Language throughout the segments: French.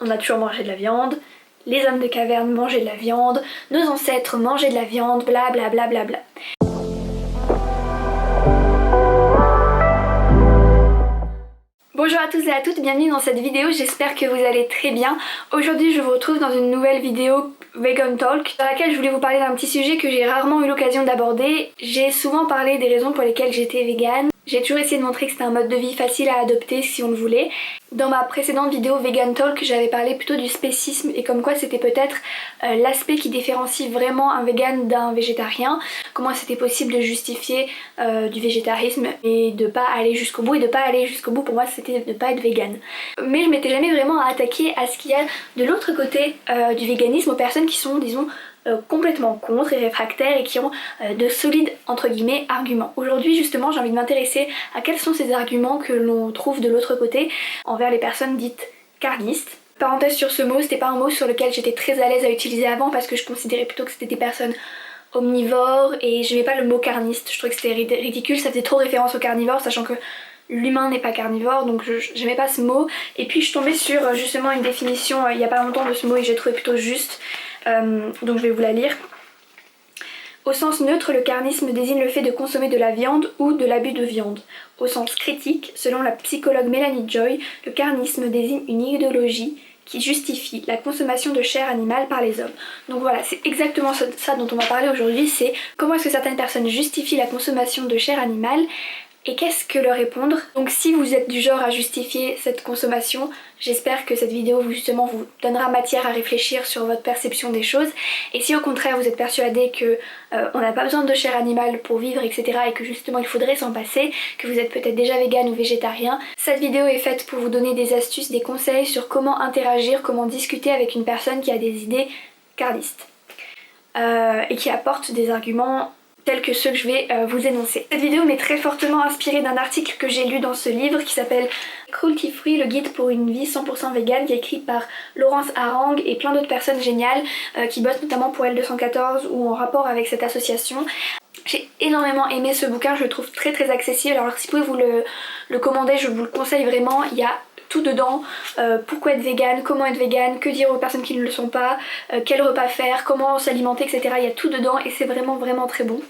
on a toujours mangé de la viande, les hommes de caverne mangeaient de la viande, nos ancêtres mangeaient de la viande, bla bla bla bla bla. Bonjour à tous et à toutes, bienvenue dans cette vidéo, j'espère que vous allez très bien. Aujourd'hui je vous retrouve dans une nouvelle vidéo Vegan Talk dans laquelle je voulais vous parler d'un petit sujet que j'ai rarement eu l'occasion d'aborder. J'ai souvent parlé des raisons pour lesquelles j'étais végane. J'ai toujours essayé de montrer que c'était un mode de vie facile à adopter si on le voulait. Dans ma précédente vidéo Vegan Talk, j'avais parlé plutôt du spécisme et comme quoi c'était peut-être l'aspect qui différencie vraiment un vegan d'un végétarien. Comment c'était possible de justifier du végétarisme et de pas aller jusqu'au bout. Et de pas aller jusqu'au bout pour moi c'était de pas être vegan. Mais je m'étais jamais vraiment attaquée à ce qu'il y a de l'autre côté du véganisme, aux personnes qui sont disons complètement contre et réfractaires et qui ont de solides entre guillemets arguments. Aujourd'hui justement j'ai envie de m'intéresser à quels sont ces arguments que l'on trouve de l'autre côté envers les personnes dites carnistes. Parenthèse sur ce mot, c'était pas un mot sur lequel j'étais très à l'aise à utiliser avant parce que je considérais plutôt que c'était des personnes omnivores et je n'aimais pas le mot carniste, je trouvais que c'était ridicule, ça faisait trop référence aux carnivores sachant que l'humain n'est pas carnivore donc j'aimais pas ce mot. Et puis je suis tombée sur justement une définition il y a pas longtemps de ce mot et j'ai trouvé plutôt juste. Donc je vais vous la lire. Au sens neutre, le carnisme désigne le fait de consommer de la viande ou de l'abus de viande. Au sens critique, selon la psychologue Mélanie Joy, le carnisme désigne une idéologie qui justifie la consommation de chair animale par les hommes. Donc voilà, c'est exactement ça dont on va parler aujourd'hui, c'est comment est-ce que certaines personnes justifient la consommation de chair animale et qu'est-ce que leur répondre. Donc si vous êtes du genre à justifier cette consommation, j'espère que cette vidéo justement vous donnera matière à réfléchir sur votre perception des choses. Et si au contraire vous êtes persuadé que on n'a pas besoin de chair animale pour vivre etc. et que justement il faudrait s'en passer, que vous êtes peut-être déjà vegan ou végétarien, cette vidéo est faite pour vous donner des astuces, des conseils sur comment interagir, comment discuter avec une personne qui a des idées carnistes et qui apporte des arguments tels que ceux que je vais vous énoncer. Cette vidéo m'est très fortement inspirée d'un article que j'ai lu dans ce livre qui s'appelle Cruelty Free, le guide pour une vie 100% vegan, qui est écrit par Laurence Harang et plein d'autres personnes géniales qui bossent notamment pour L214 ou en rapport avec cette association. J'ai énormément aimé ce bouquin, je le trouve très très accessible, alors si vous pouvez vous le commander, je vous le conseille vraiment, il y a tout dedans, pourquoi être vegan, comment être vegan, que dire aux personnes qui ne le sont pas, quel repas faire, comment s'alimenter, etc. Il y a tout dedans et c'est vraiment très bon.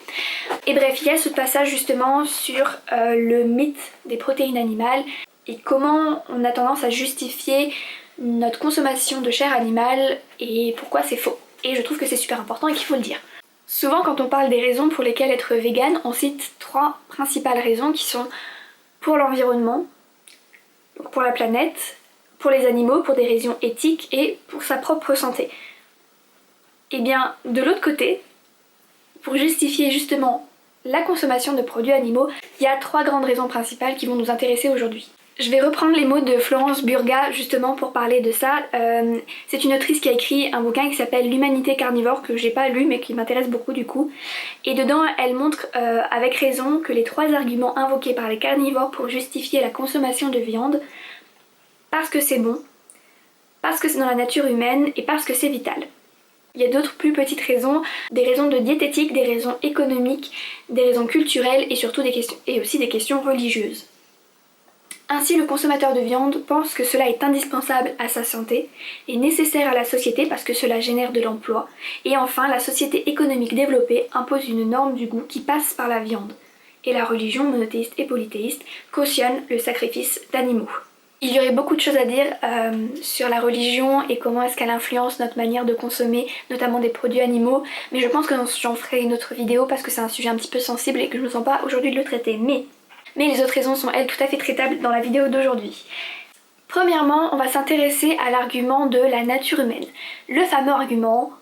Et bref, il y a ce passage justement sur le mythe des protéines animales et comment on a tendance à justifier notre consommation de chair animale et pourquoi c'est faux. Et je trouve que c'est super important et qu'il faut le dire. Souvent quand on parle des raisons pour lesquelles être vegan, on cite trois principales raisons qui sont pour l'environnement, pour la planète, pour les animaux, pour des raisons éthiques et pour sa propre santé. Et bien de l'autre côté, pour justifier justement la consommation de produits animaux, il y a trois grandes raisons principales qui vont nous intéresser aujourd'hui. Je vais reprendre les mots de Florence Burga justement pour parler de ça. C'est une autrice qui a écrit un bouquin qui s'appelle L'humanité carnivore, que j'ai pas lu mais qui m'intéresse beaucoup du coup. Et dedans elle montre avec raison que les trois arguments invoqués par les carnivores pour justifier la consommation de viande, parce que c'est bon, parce que c'est dans la nature humaine et parce que c'est vital. Il y a d'autres plus petites raisons, des raisons de diététique, des raisons économiques, des raisons culturelles et surtout aussi des questions religieuses. Ainsi, le consommateur de viande pense que cela est indispensable à sa santé et nécessaire à la société parce que cela génère de l'emploi. Et enfin, la société économique développée impose une norme du goût qui passe par la viande. Et la religion monothéiste et polythéiste cautionne le sacrifice d'animaux. Il y aurait beaucoup de choses à dire sur la religion et comment est-ce qu'elle influence notre manière de consommer, notamment des produits animaux, mais je pense que j'en ferai une autre vidéo parce que c'est un sujet un petit peu sensible et que je ne me sens pas aujourd'hui de le traiter. Mais les autres raisons sont elles tout à fait traitables dans la vidéo d'aujourd'hui. Premièrement, on va s'intéresser à l'argument de la nature humaine. Le fameux argument,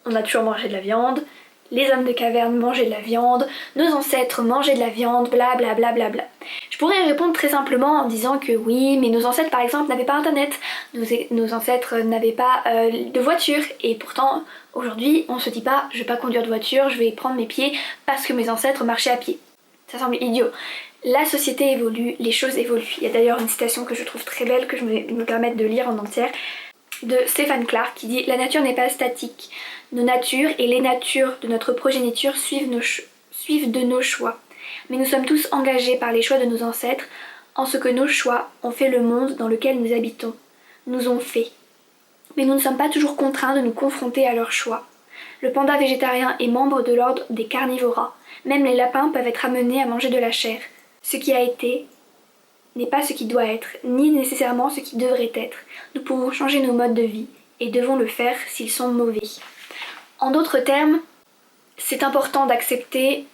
on a toujours mangé de la viande, les hommes de caverne mangeaient de la viande, nos ancêtres mangeaient de la viande, bla bla bla bla bla. Je pourrais répondre très simplement en disant que oui, mais nos ancêtres par exemple n'avaient pas internet, nos ancêtres n'avaient pas de voiture, et pourtant aujourd'hui on se dit pas je vais pas conduire de voiture, je vais prendre mes pieds parce que mes ancêtres marchaient à pied. Ça semble idiot. La société évolue, les choses évoluent. Il y a d'ailleurs une citation que je trouve très belle que je vais me permettre de lire en entière de Stéphane Clark qui dit « La nature n'est pas statique. Nos natures et les natures de notre progéniture suivent de nos choix. Mais nous sommes tous engagés par les choix de nos ancêtres en ce que nos choix ont fait le monde dans lequel nous habitons. Nous ont fait. Mais nous ne sommes pas toujours contraints de nous confronter à leur choix. Le panda végétarien est membre de l'ordre des carnivora. Même les lapins peuvent être amenés à manger de la chair. Ce qui a été n'est pas ce qui doit être, ni nécessairement ce qui devrait être. Nous pouvons changer nos modes de vie, et devons le faire s'ils sont mauvais. En d'autres termes, c'est important d'accepter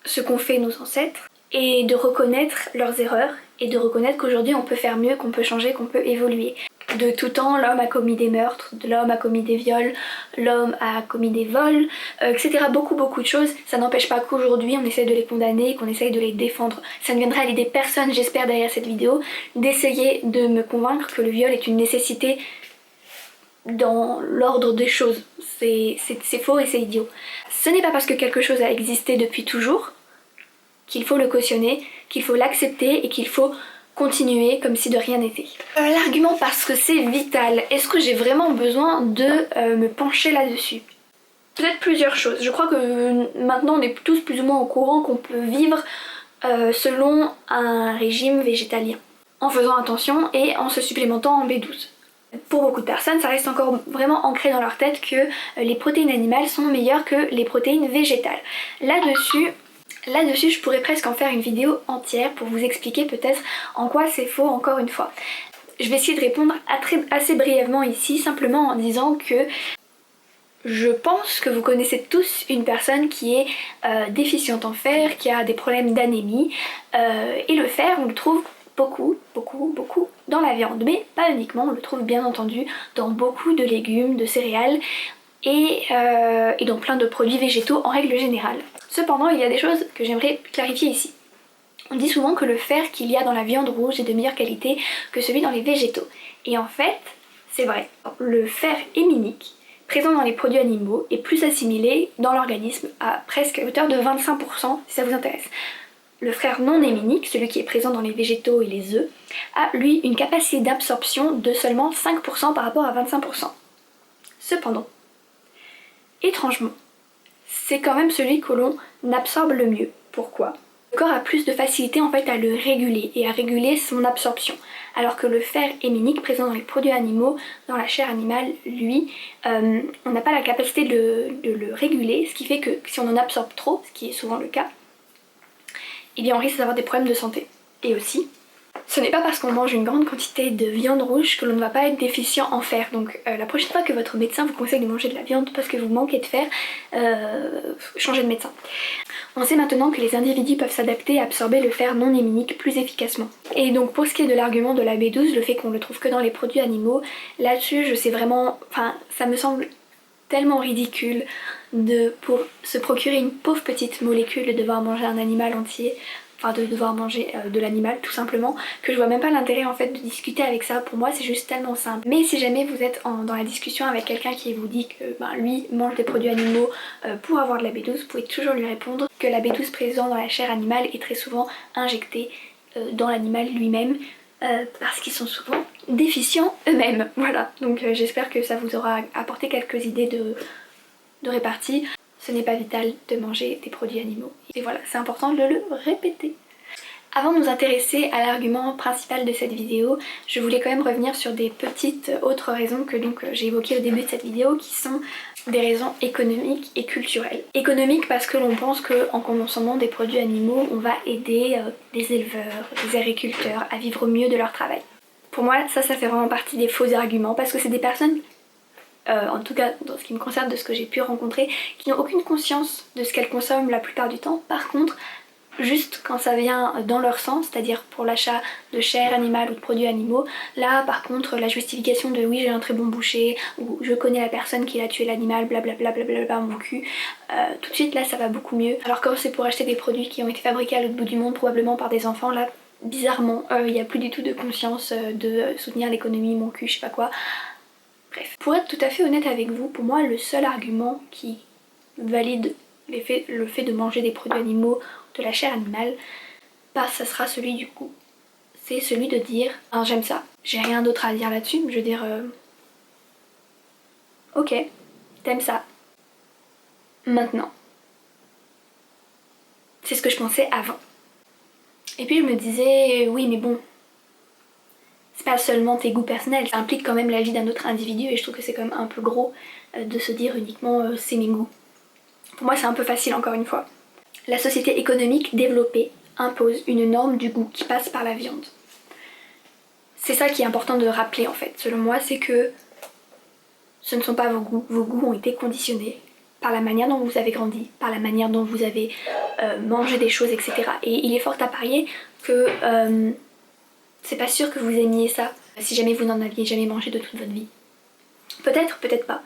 ce qu'ont fait nos ancêtres, et de reconnaître leurs erreurs, et de reconnaître qu'aujourd'hui on peut faire mieux, qu'on peut changer, qu'on peut évoluer. De tout temps, l'homme a commis des meurtres, l'homme a commis des viols, l'homme a commis des vols, etc. Beaucoup de choses. Ça n'empêche pas qu'aujourd'hui on essaie de les condamner, qu'on essaye de les défendre. Ça ne viendra à l'idée personne, j'espère, derrière cette vidéo, d'essayer de me convaincre que le viol est une nécessité dans l'ordre des choses. C'est faux et c'est idiot. Ce n'est pas parce que quelque chose a existé depuis toujours qu'il faut le cautionner, qu'il faut l'accepter et qu'il faut continuer comme si de rien n'était. L'argument parce que c'est vital, est-ce que j'ai vraiment besoin de me pencher là-dessus? Peut-être plusieurs choses. Je crois que maintenant on est tous plus ou moins au courant qu'on peut vivre selon un régime végétalien, en faisant attention et en se supplémentant en B12. Pour beaucoup de personnes, ça reste encore vraiment ancré dans leur tête que les protéines animales sont meilleures que les protéines végétales. Là-dessus, je pourrais presque en faire une vidéo entière pour vous expliquer peut-être en quoi c'est faux encore une fois. Je vais essayer de répondre assez brièvement ici, simplement en disant que je pense que vous connaissez tous une personne qui est déficiente en fer, qui a des problèmes d'anémie, et le fer on le trouve beaucoup dans la viande, mais pas uniquement, on le trouve bien entendu dans beaucoup de légumes, de céréales et dans plein de produits végétaux en règle générale. Cependant, il y a des choses que j'aimerais clarifier ici. On dit souvent que le fer qu'il y a dans la viande rouge est de meilleure qualité que celui dans les végétaux. Et en fait, c'est vrai. Le fer héminique, présent dans les produits animaux, est plus assimilé dans l'organisme à presque hauteur de 25% si ça vous intéresse. Le fer non héminique, celui qui est présent dans les végétaux et les œufs, a lui une capacité d'absorption de seulement 5% par rapport à 25%. Cependant, étrangement, c'est quand même celui que l'on absorbe le mieux. Pourquoi? Le corps a plus de facilité en fait à le réguler et à réguler son absorption. Alors que le fer héminique présent dans les produits animaux, dans la chair animale, lui, on n'a pas la capacité de le réguler, ce qui fait que si on en absorbe trop, ce qui est souvent le cas, eh bien on risque d'avoir des problèmes de santé. Et aussi, ce n'est pas parce qu'on mange une grande quantité de viande rouge que l'on ne va pas être déficient en fer. Donc la prochaine fois que votre médecin vous conseille de manger de la viande parce que vous manquez de fer, changez de médecin. On sait maintenant que les individus peuvent s'adapter à absorber le fer non héminique plus efficacement. Et donc pour ce qui est de l'argument de la B12, le fait qu'on le trouve que dans les produits animaux, là-dessus je sais vraiment, enfin ça me semble tellement ridicule pour se procurer une pauvre petite molécule de devoir manger un animal entier, enfin de devoir manger de l'animal tout simplement, que je vois même pas l'intérêt en fait de discuter avec ça. Pour moi c'est juste tellement simple. Mais si jamais vous êtes dans la discussion avec quelqu'un qui vous dit que lui mange des produits animaux pour avoir de la B12, vous pouvez toujours lui répondre que la B12 présente dans la chair animale est très souvent injectée dans l'animal lui-même parce qu'ils sont souvent déficients eux-mêmes. Voilà, donc j'espère que ça vous aura apporté quelques idées de répartie. Ce n'est pas vital de manger des produits animaux. Et voilà, c'est important de le répéter. Avant de nous intéresser à l'argument principal de cette vidéo, je voulais quand même revenir sur des petites autres raisons que j'ai évoquées au début de cette vidéo, qui sont des raisons économiques et culturelles. Économiques parce que l'on pense qu'en consommant des produits animaux, on va aider des éleveurs, des agriculteurs à vivre mieux de leur travail. Pour moi, ça fait vraiment partie des faux arguments parce que c'est des personnes, en tout cas dans ce qui me concerne de ce que j'ai pu rencontrer, qui n'ont aucune conscience de ce qu'elles consomment la plupart du temps. Par contre, juste quand ça vient dans leur sens, c'est-à-dire pour l'achat de chair animale ou de produits animaux, là par contre la justification de oui j'ai un très bon boucher ou je connais la personne qui a tué l'animal, blablabla, blablabla, mon cul, tout de suite là ça va beaucoup mieux. Alors quand c'est pour acheter des produits qui ont été fabriqués à l'autre bout du monde, probablement par des enfants, là bizarrement il n'y a plus du tout de conscience de soutenir l'économie, mon cul, je sais pas quoi. Bref, pour être tout à fait honnête avec vous, pour moi le seul argument qui valide le fait de manger des produits animaux, de la chair animale, ça sera celui du goût. C'est celui de dire ah, j'aime ça, j'ai rien d'autre à dire là-dessus, je veux dire ok, t'aimes ça. Maintenant. C'est ce que je pensais avant. Et puis je me disais oui mais bon, c'est pas seulement tes goûts personnels, ça implique quand même la vie d'un autre individu et je trouve que c'est quand même un peu gros de se dire uniquement c'est mes goûts. Pour moi c'est un peu facile encore une fois. La société économique développée impose une norme du goût qui passe par la viande. C'est ça qui est important de rappeler en fait, selon moi, c'est que ce ne sont pas vos goûts ont été conditionnés par la manière dont vous avez grandi, par la manière dont vous avez mangé des choses, etc. Et il est fort à parier que c'est pas sûr que vous aimiez ça si jamais vous n'en aviez jamais mangé de toute votre vie. Peut-être, peut-être pas.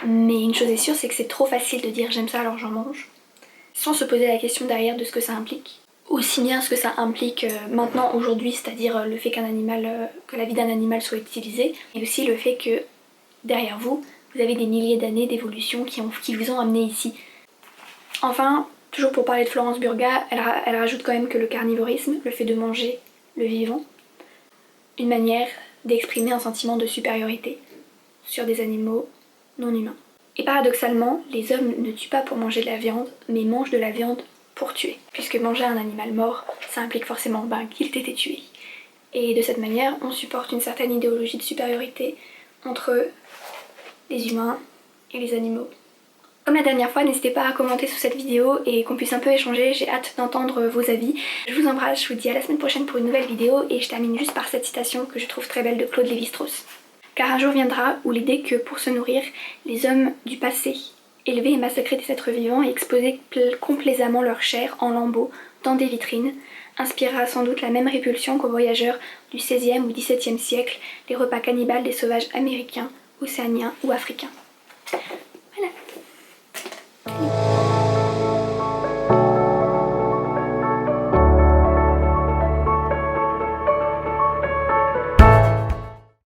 Mais une chose est sûre, c'est que c'est trop facile de dire j'aime ça alors j'en mange, sans se poser la question derrière de ce que ça implique. Aussi bien ce que ça implique maintenant, aujourd'hui, c'est-à-dire le fait que la vie d'un animal soit utilisée, et aussi le fait que derrière vous, vous avez des milliers d'années d'évolution qui vous ont amené ici. Enfin, toujours pour parler de Florence Burga, elle rajoute quand même que le carnivorisme, le fait de manger le vivant, une manière d'exprimer un sentiment de supériorité sur des animaux non humains. Et paradoxalement, les hommes ne tuent pas pour manger de la viande, mais mangent de la viande pour tuer. Puisque manger un animal mort, ça implique forcément qu'il t'ait été tué. Et de cette manière, on supporte une certaine idéologie de supériorité entre les humains et les animaux. Comme la dernière fois, n'hésitez pas à commenter sous cette vidéo et qu'on puisse un peu échanger, j'ai hâte d'entendre vos avis. Je vous embrasse, je vous dis à la semaine prochaine pour une nouvelle vidéo et je termine juste par cette citation que je trouve très belle de Claude Lévi-Strauss. Car un jour viendra où l'idée que pour se nourrir, les hommes du passé élevaient et massacraient des êtres vivants et exposaient complaisamment leur chair en lambeaux dans des vitrines inspirera sans doute la même répulsion qu'aux voyageurs du XVIe ou XVIIe siècle les repas cannibales des sauvages américains, océaniens ou africains.